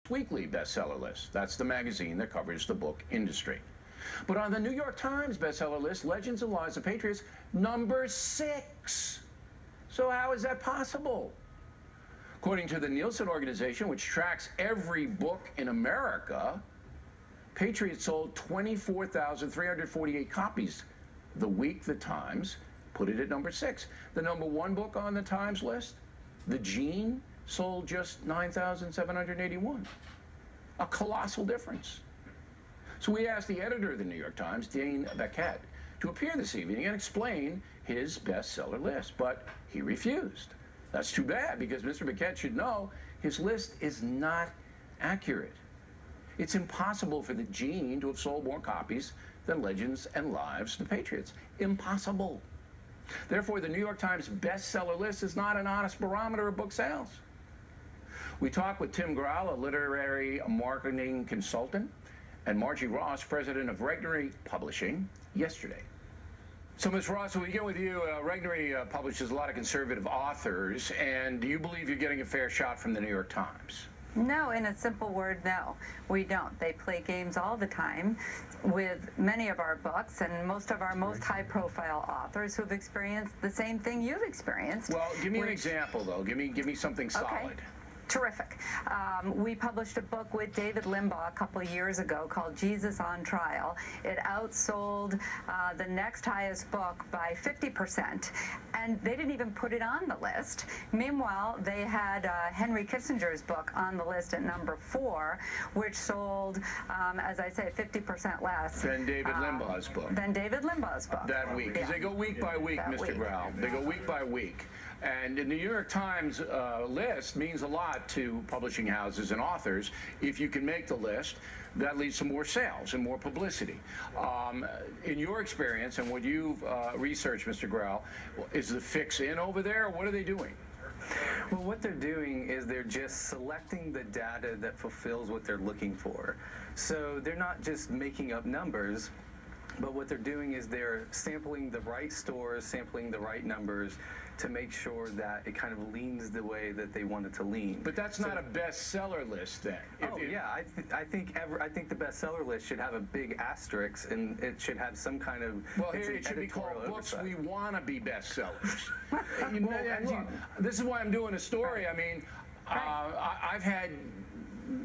Weekly bestseller list. That's the magazine that covers the book industry. But on the New York Times bestseller list, Legends of Lies of Patriots, number 6. So how is that possible? According to the Nielsen organization, which tracks every book in America, Patriot sold 24,348 copies the week the Times put it at number 6. The number 1 book on the Times list, The Gene, sold just 9,781. A colossal difference. So we asked the editor of the New York Times, Dean Beckett, to appear this evening and explain his bestseller list, but he refused. That's too bad, because Mr. Beckett should know his list is not accurate. It's impossible for The Gene to have sold more copies than Legends and Lives of the Patriots. Impossible. Therefore, the New York Times bestseller list is not an honest barometer of book sales. We talked with Tim Grau, a literary marketing consultant, and Margie Ross, president of Regnery Publishing, yesterday. So, Ms. Ross, we begin with you. Regnery publishes a lot of conservative authors, and do you believe you're getting a fair shot from the New York Times? No, in a simple word, no. We don't. They play games all the time with many of our books and most of our most high-profile authors who've experienced the same thing you've experienced. Well, give me an example, though. Give me something solid. Okay. Terrific. We published a book with David Limbaugh a couple of years ago called Jesus on Trial. It outsold the next highest book by 50%, and they didn't even put it on the list. Meanwhile, they had Henry Kissinger's book on the list at number 4, which sold, as I say, 50% less. Than David Limbaugh's book. Than David Limbaugh's book. That week. Because they go week by week, Mr. Grau. They go week by week. And the New York Times list means a lot to publishing houses and authors. If you can make the list, that leads to more sales and more publicity. In your experience and what you've researched, Mr. Grau, is the fix in over there, or what are they doing? Well, what they're doing is they're just selecting the data that fulfills what they're looking for. So they're not just making up numbers, but what they're doing is they're sampling the right stores, sampling the right numbers to make sure that it kind of leans the way that they want it to lean. But that's not a bestseller list, then. Yeah, I think the bestseller list should have a big asterisk, and it should have some kind of. Well, here it should be called Books We Want to Be Bestsellers. This is why I'm doing a story. I mean, I've had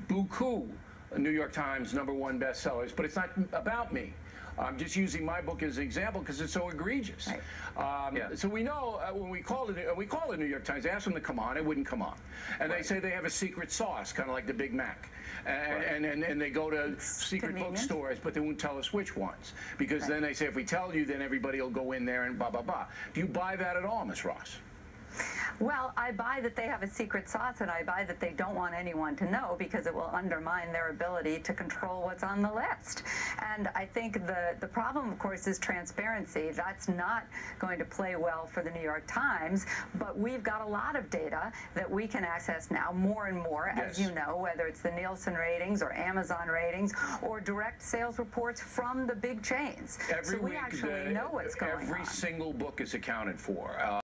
beaucoup New York Times #1 bestsellers, but it's not about me. I'm just using my book as an example because it's so egregious. Right. So we know when we call the New York Times, ask them to come on, it wouldn't come on. And they say they have a secret sauce, kind of like the Big Mac. And they go to secret bookstores, but they won't tell us which ones. Because then they say, if we tell you, then everybody will go in there and blah, blah, blah. Do you buy that at all, Ms. Ross? Well, I buy that they have a secret sauce, and I buy that they don't want anyone to know because it will undermine their ability to control what's on the list. And I think the problem, of course, is transparency. That's not going to play well for the New York Times, but we've got a lot of data that we can access now, more and more, as you know, whether it's the Nielsen ratings or Amazon ratings or direct sales reports from the big chains. Every so we week, actually know what's going on. Every single book is accounted for.